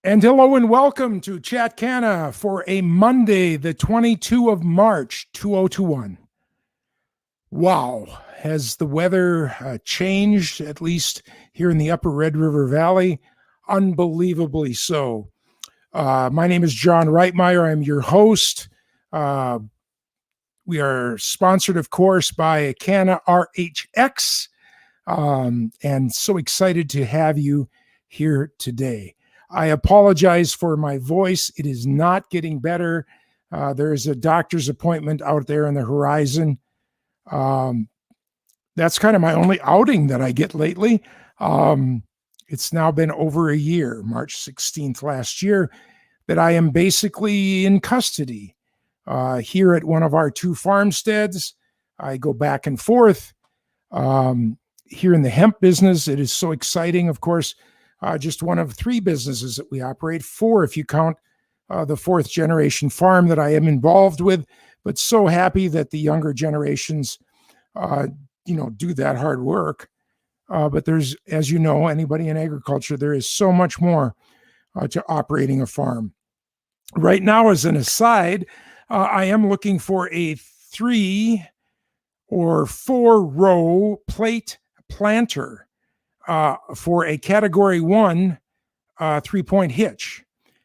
And hello and welcome to Chat Canna for a Monday, the 22 of March, 2021. Wow, has the weather changed, at least here in the upper Red River Valley? Unbelievably so. My name is John Reitmeyer. I'm your host. Uh, we are sponsored, of course, by CANNA RHX, and so excited to have you here today. I apologize for my voice. It is not getting better. There is a doctor's appointment out there on the horizon. That's kind of my only outing that I get lately. It's now been over a year, March 16th last year, that I am basically in custody here at one of our two farmsteads. I go back and forth. Here in the hemp business, it is so exciting, of course. Just one of three businesses that we operate, four if you count the fourth generation farm that I am involved with, but so happy that the younger generations, do that hard work. But there's, as you know, anybody in agriculture, there is so much more to operating a farm. Right now, as an aside, I am looking for a 3 or 4 row plate planter for a category 1 3-point hitch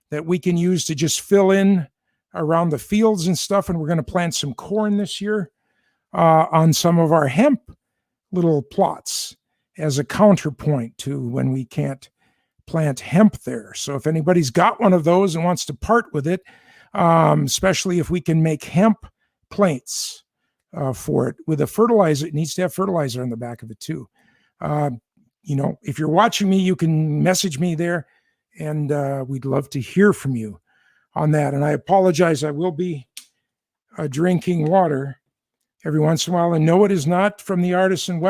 that we can use to just fill in around the fields and stuff. And we're going to plant some corn this year on some of our hemp little plots as a counterpoint to when we can't plant hemp there. So if anybody's got one of those and wants to part with it, especially if we can make hemp plates for it with a fertilizer, it needs to have fertilizer on the back of it too. If you're watching me, you can message me there, and we'd love to hear from you on that. And I apologize, I will be drinking water every once in a while. And no, it is not from the artisan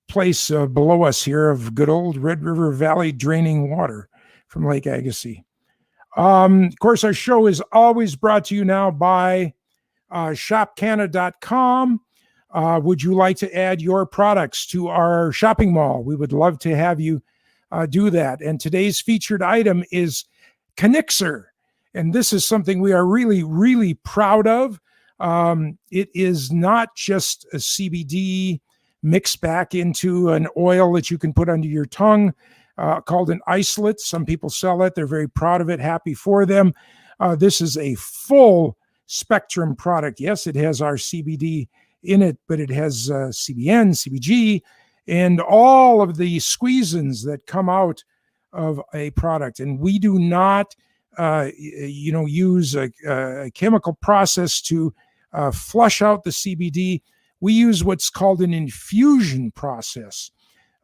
place below us here of good old Red River Valley draining water from Lake Agassiz. Of course, our show is always brought to you now by shopcanna.com. Would you like to add your products to our shopping mall? We would love to have you do that. And today's featured item is Knixer. And this is something we are really, really proud of. It is not just a CBD mixed back into an oil that you can put under your tongue called an isolate. Some people sell it. They're very proud of it. Happy for them. This is a full spectrum product. Yes, it has our CBD in it, but it has CBN, CBG, and all of the squeezins that come out of a product. And we do not, use a chemical process to flush out the CBD. We use what's called an infusion process,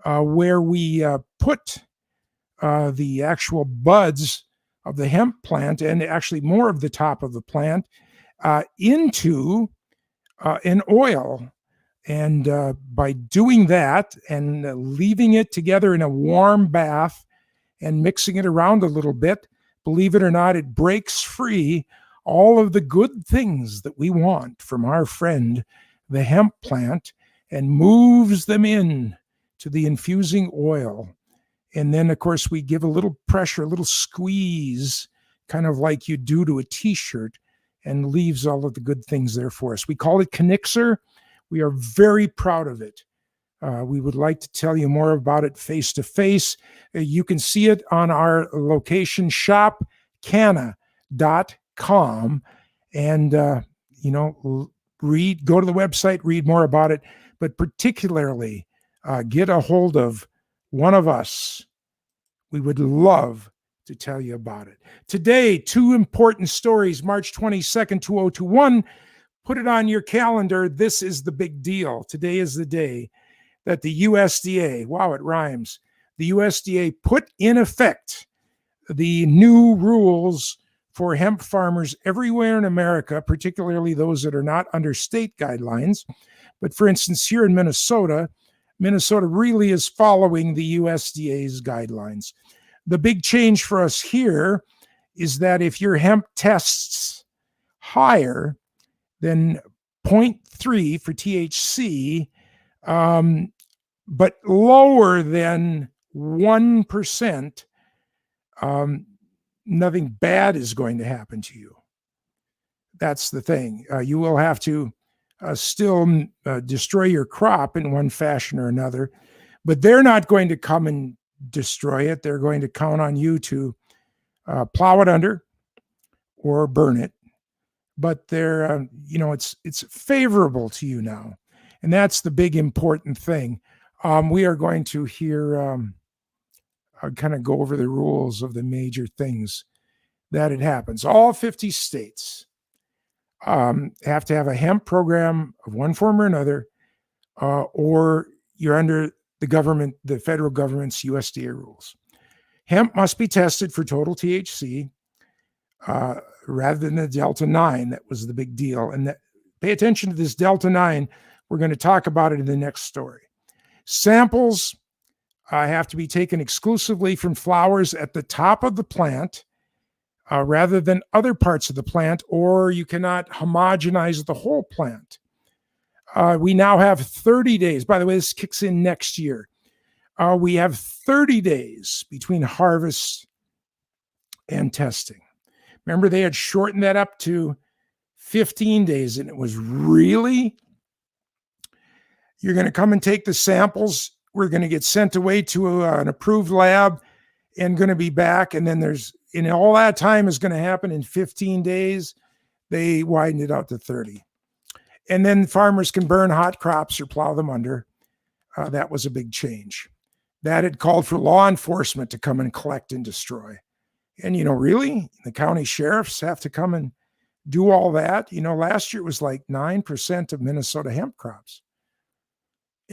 where we put the actual buds of the hemp plant and actually more of the top of the plant into an oil. And by doing that and leaving it together in a warm bath and mixing it around a little bit, believe it or not, it breaks free all of the good things that we want from our friend, the hemp plant, and moves them in to the infusing oil. And then, of course, we give a little pressure, a little squeeze, kind of like you do to a t-shirt, and leaves all of the good things there for us. We call it Knixer. We are very proud of it. We would like to tell you more about it face to face. You can see it on our location, shopcanna.com, and go to the website, read more about it, but particularly get a hold of one of us. We would love to tell you about it. Today, 2 important stories, March 22nd, 2021. Put it on your calendar. This is the big deal. Today is the day that the USDA, wow, it rhymes, the USDA put in effect the new rules for hemp farmers everywhere in America, particularly those that are not under state guidelines. But for instance, here in Minnesota really is following the USDA's guidelines. The big change for us here is that if your hemp tests higher than 0.3 for THC, but lower than 1%, nothing bad is going to happen to you. That's the thing. You will have to still destroy your crop in one fashion or another, but they're not going to come and destroy it. They're going to count on you to plow it under or burn it. But they're, it's favorable to you now. And that's the big important thing. We are going to hear, kind of go over the rules of the major things that it happens. All 50 states have to have a hemp program of one form or another, or you're under the federal government's USDA rules. Hemp must be tested for total THC rather than the Delta 9. That was the big deal. And pay attention to this Delta 9. We're going to talk about it in the next story. Samples have to be taken exclusively from flowers at the top of the plant rather than other parts of the plant, or you cannot homogenize the whole plant. We now have 30 days. By the way, this kicks in next year. We have 30 days between harvest and testing. Remember, they had shortened that up to 15 days, and it was really, you're going to come and take the samples. We're going to get sent away to an approved lab and going to be back. And then and all that time is going to happen in 15 days. They widened it out to 30. And then farmers can burn hot crops or plow them under. That was a big change. That had called for law enforcement to come and collect and destroy. And, really, the county sheriffs have to come and do all that. Last year it was like 9% of Minnesota hemp crops.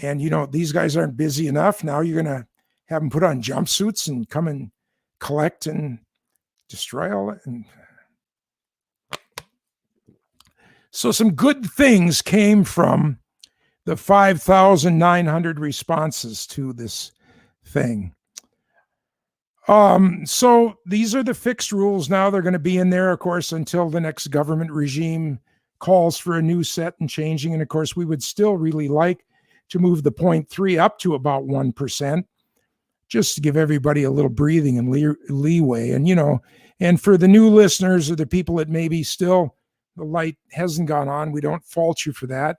And, these guys aren't busy enough. Now you're going to have them put on jumpsuits and come and collect and destroy all that. And so some good things came from the 5,900 responses to this thing. So these are the fixed rules now. They're going to be in there, of course, until the next government regime calls for a new set and changing. And of course, we would still really like to move the 0.3 up to about 1%, just to give everybody a little breathing and leeway. And, and for the new listeners or the people that maybe still the light hasn't gone on, we don't fault you for that.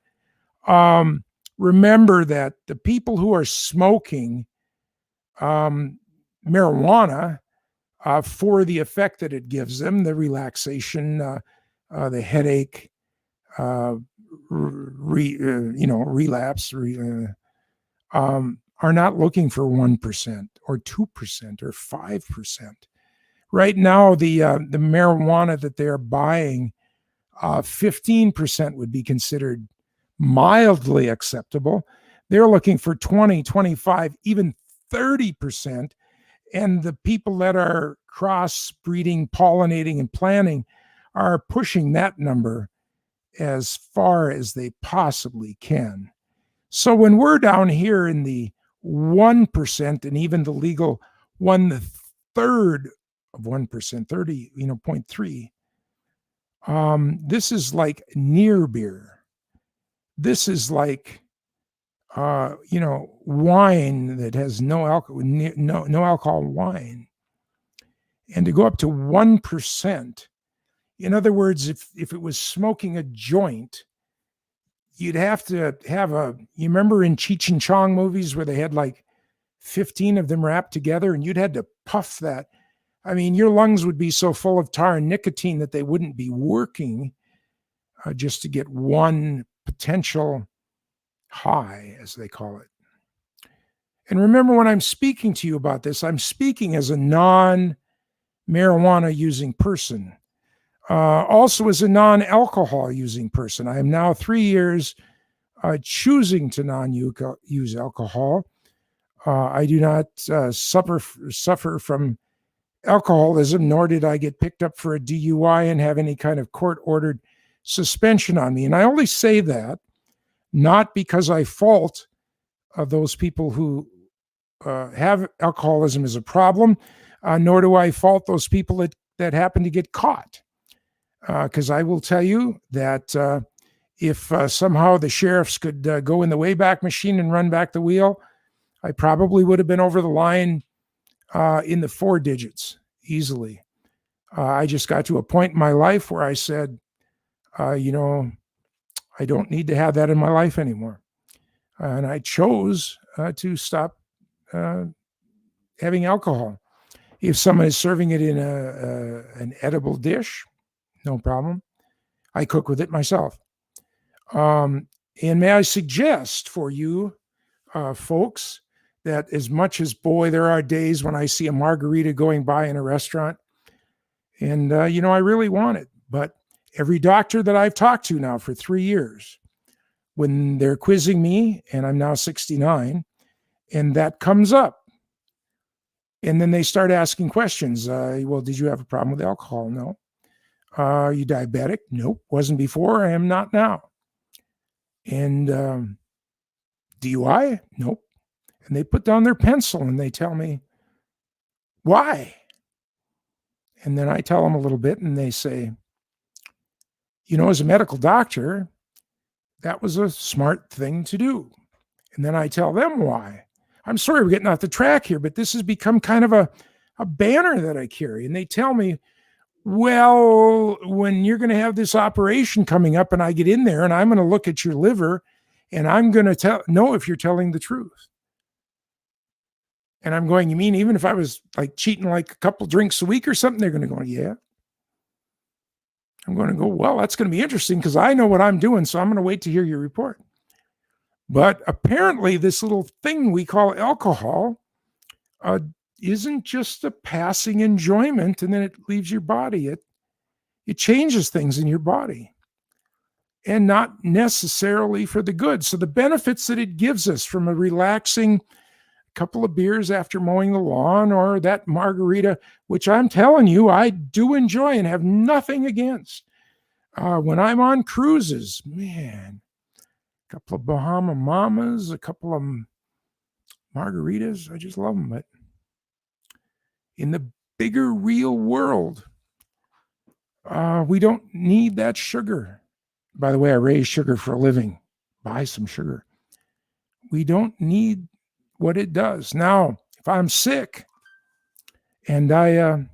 Remember that the people who are smoking marijuana for the effect that it gives them, the relaxation, the headache, relapse, are not looking for 1% or 2% or 5%. Right now, the marijuana that they're buying, 15% would be considered mildly acceptable. They're looking for 20, 25, even 30%. And the people that are crossbreeding, pollinating, and planting are pushing that number as far as they possibly can. So when we're down here in the 1% and even the legal 1/3 of 1%, 30, 0.3, this is like near beer. This is like, wine that has no alcohol, no alcohol wine. And to go up to 1%, in other words, if it was smoking a joint, you'd have to have you remember in Cheech and Chong movies where they had like 15 of them wrapped together and you'd had to puff that. I mean, your lungs would be so full of tar and nicotine that they wouldn't be working just to get one potential high, as they call it. And remember, when I'm speaking to you about this, I'm speaking as a non-marijuana using person. Also as a non-alcohol using person. I am now 3 years choosing to non-use alcohol. I do not suffer from alcoholism, nor did I get picked up for a DUI and have any kind of court-ordered suspension on me. And I only say that not because I fault those people who have alcoholism as a problem, nor do I fault those people that happen to get caught. Because I will tell you that if somehow the sheriffs could go in the Wayback Machine and run back the wheel, I probably would have been over the line in the 4 digits easily. I just got to a point in my life where I said, you know, I don't need to have that in my life anymore. And I chose to stop having alcohol. If someone is serving it in an edible dish, no problem. I cook with it myself. And may I suggest for you folks that as much as, boy, there are days when I see a margarita going by in a restaurant and, I really want it. But every doctor that I've talked to now for 3 years, when they're quizzing me, and I'm now 69, and that comes up, and then they start asking questions. Well, did you have a problem with alcohol? No. Are you diabetic? Nope. Wasn't before. I am not now. And DUI? Nope. And they put down their pencil and they tell me, why? And then I tell them a little bit and they say, as a medical doctor, that was a smart thing to do. And then I tell them why. I'm sorry we're getting off the track here, but this has become kind of a banner that I carry. And they tell me, well, when you're going to have this operation coming up and I get in there and I'm going to look at your liver and I'm going to know if you're telling the truth. And I'm going, you mean even if I was like cheating like a couple drinks a week or something? They're going to go, yeah. I'm going to go, well, that's going to be interesting because I know what I'm doing. So I'm going to wait to hear your report. But apparently this little thing we call alcohol isn't just a passing enjoyment and then it leaves your body. It changes things in your body and not necessarily for the good. So the benefits that it gives us from a relaxing couple of beers after mowing the lawn or that margarita, which I'm telling you, I do enjoy and have nothing against. When I'm on cruises, man, a couple of Bahama Mamas, a couple of margaritas, I just love them. But in the bigger real world, we don't need that sugar. By the way, I raise sugar for a living. Buy some sugar. We don't need what it does. Now, if I'm sick and I,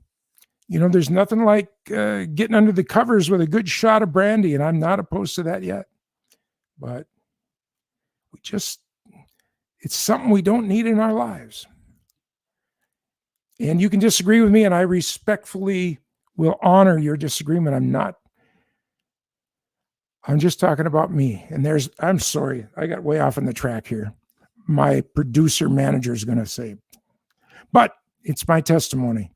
there's nothing like getting under the covers with a good shot of brandy, and I'm not opposed to that yet. But it's something we don't need in our lives. And you can disagree with me, and I respectfully will honor your disagreement. I'm just talking about me. And I'm sorry, I got way off on the track here. My producer manager is going to say, but it's my testimony.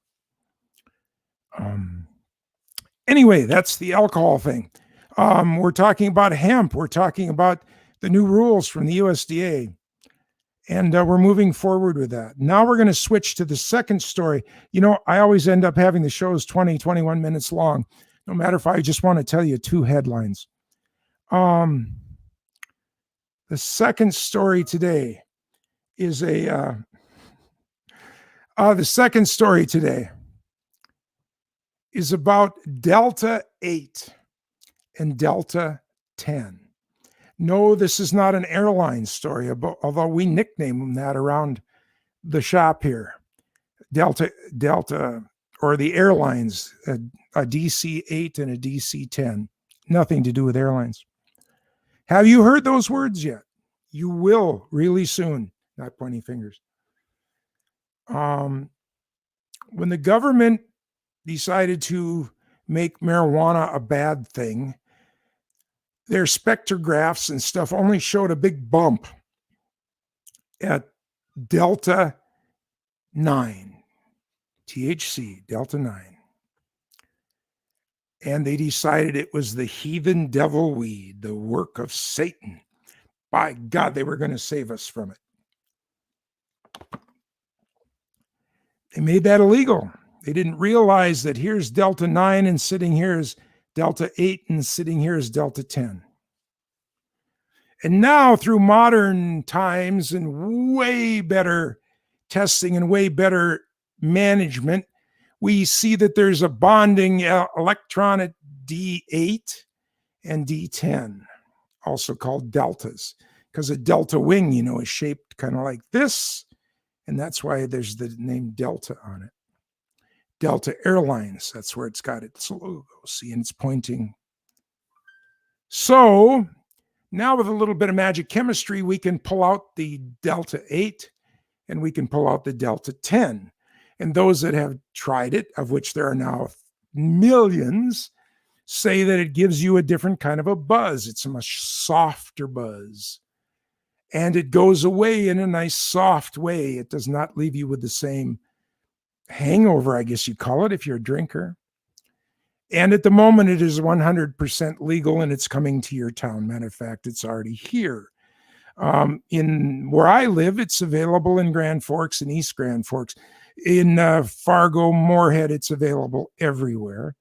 Anyway, that's the alcohol thing. We're talking about hemp. We're talking about the new rules from the USDA. And we're moving forward with that. Now we're going to switch to the second story. I always end up having the shows 20, 21 minutes long, no matter if I just want to tell you 2 headlines. The second story today is the second story today is about Delta 8 and Delta 10. No, this is not an airline story, although we nickname them that around the shop here. Delta, or the airlines, a DC-8 and a DC-10. Nothing to do with airlines. Have you heard those words yet? You will really soon. Not pointing fingers. When the government decided to make marijuana a bad thing, their spectrographs and stuff only showed a big bump at Delta 9, THC, Delta 9. And they decided it was the heathen devil weed, the work of Satan. By God, they were going to save us from it. They made that illegal. They didn't realize that here's Delta 9 and sitting here is Delta 8 and sitting here is Delta 10. And now through modern times and way better testing and way better management, we see that there's a bonding electron at D8 and D10, also called deltas. because a delta wing, is shaped kind of like this. And that's why there's the name Delta on it. Delta Airlines, that's where it's got its logo. See, and it's pointing. So now with a little bit of magic chemistry, we can pull out the Delta 8 and we can pull out the Delta 10. And those that have tried it, of which there are now millions, say that it gives you a different kind of a buzz. It's a much softer buzz. And it goes away in a nice soft way. It does not leave you with the same hangover, I guess you call it, if you're a drinker. And at the moment, it is 100% legal and it's coming to your town. Matter of fact, it's already here. In where I live, it's available in Grand Forks and East Grand Forks. In Fargo, Moorhead, it's available everywhere.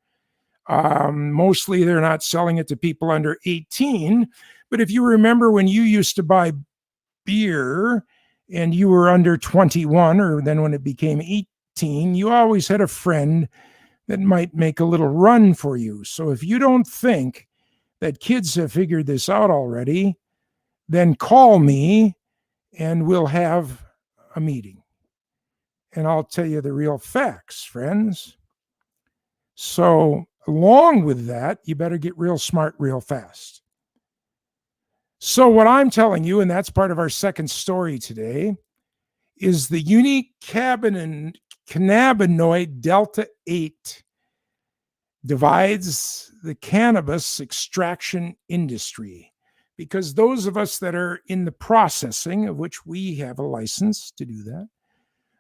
Mostly they're not selling it to people under 18. But if you remember when you used to buy beer and you were under 21, or then when it became 18, you always had a friend that might make a little run for you. So if you don't think that kids have figured this out already, then call me and we'll have a meeting. And I'll tell you the real facts, friends. So along with that, you better get real smart real fast. So what I'm telling you, and that's part of our second story today, is the unique cannabinoid Delta 8 divides the cannabis extraction industry. Because those of us that are in the processing, of which we have a license to do that,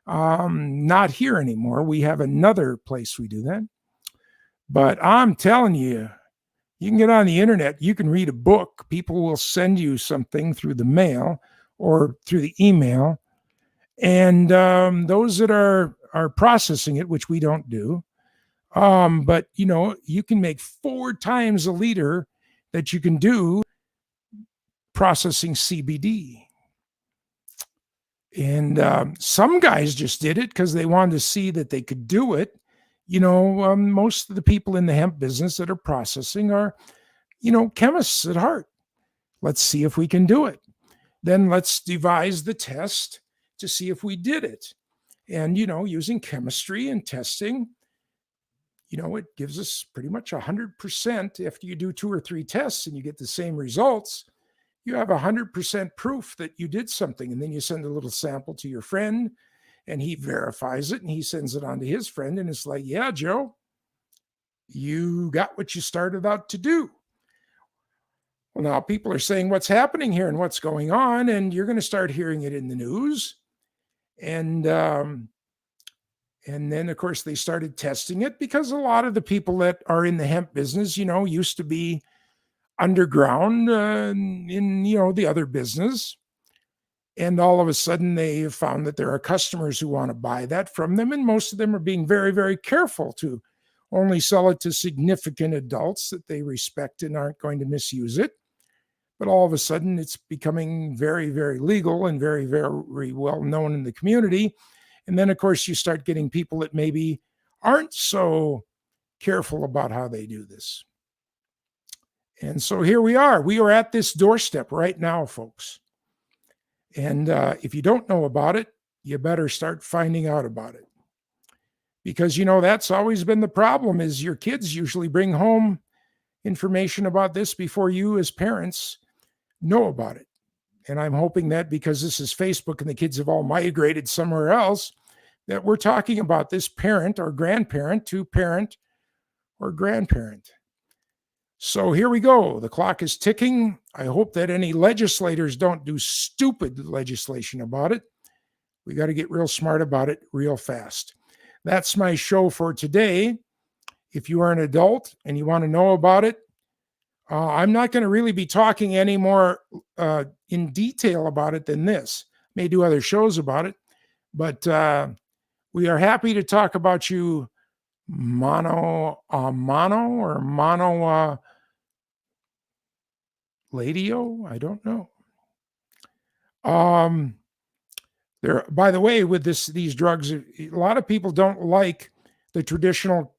not here anymore. We have another place we do that. But I'm telling you, you can get on the internet, you can read a book, people will send you something through the mail or through the email. And those that are processing it, which we don't do, but you can make 4 times a liter that you can do processing CBD. And some guys just did it because they wanted to see that they could do it. Most of the people in the hemp business that are processing are, chemists at heart. Let's see if we can do it. Then let's devise the test to see if we did it. And, using chemistry and testing, it gives us pretty much 100%. After you do 2 or 3 tests and you get the same results, you have 100% proof that you did something. And then you send a little sample to your friend and he verifies it and he sends it on to his friend. And it's like, yeah, Joe, you got what you started out to do. Well, now people are saying what's happening here and what's going on, and you're going to start hearing it in the news. And then, of course, they started testing it because a lot of the people that are in the hemp business, used to be underground in, the other business. And all of a sudden they have found that there are customers who want to buy that from them. And most of them are being very, very careful to only sell it to significant adults that they respect and aren't going to misuse it. But all of a sudden it's becoming very, very legal and very, very well known in the community. And then, of course, you start getting people that maybe aren't so careful about how they do this. And so here we are. We are at this doorstep right now, folks. And if you don't know about it, you better start finding out about it. Because, that's always been the problem is your kids usually bring home information about this before you as parents know about it. And I'm hoping that because this is Facebook and the kids have all migrated somewhere else, that we're talking about this parent or grandparent to parent or grandparent. So here we go. The clock is ticking. I hope that any legislators don't do stupid legislation about it. We got to get real smart about it real fast. That's my show for today. If you are an adult and you want to know about it, I'm not going to really be talking any more in detail about it than this. May do other shows about it, but we are happy to talk about you mono ladio. I don't know. There. By the way, with these drugs, a lot of people don't like the traditional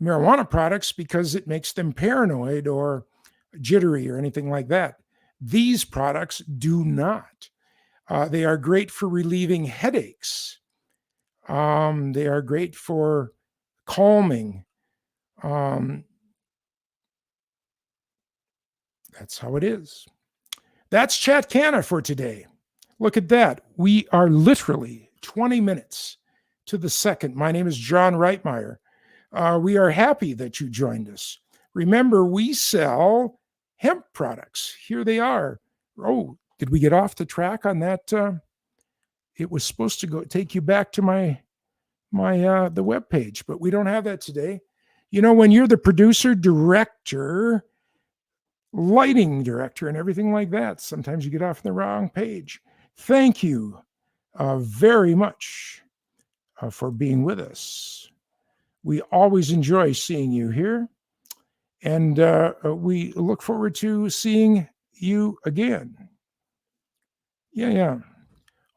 marijuana products because it makes them paranoid or jittery or anything like that. These products do not. They are great for relieving headaches. They are great for calming. That's how it is. That's Chat Canna for today. Look at that. We are literally 20 minutes to the second. My name is John Reitmeyer. We are happy that you joined us. Remember, we sell hemp products. Here they are. Oh, did we get off the track on that? It was supposed to take you back to the web page, but we don't have that today. You know, when you're the producer, director, lighting director, and everything like that, sometimes you get off the wrong page. Thank you very much for being with us. We always enjoy seeing you here, and we look forward to seeing you again. Yeah.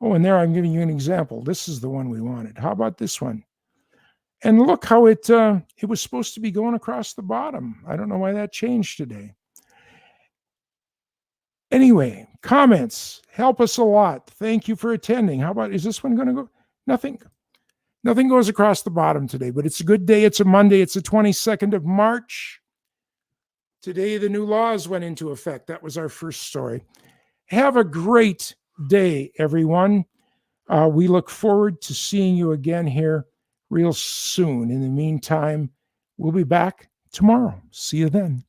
Oh, and there I'm giving you an example. This is the one we wanted. How about this one? And look how it was supposed to be going across the bottom. I don't know why that changed today. Anyway, comments help us a lot. Thank you for attending. How about, is this one going to go? Nothing goes across the bottom today, but it's a good day. It's a Monday. It's the 22nd of March. Today, the new laws went into effect. That was our first story. Have a great day, everyone. We look forward to seeing you again here real soon. In the meantime, we'll be back tomorrow. See you then.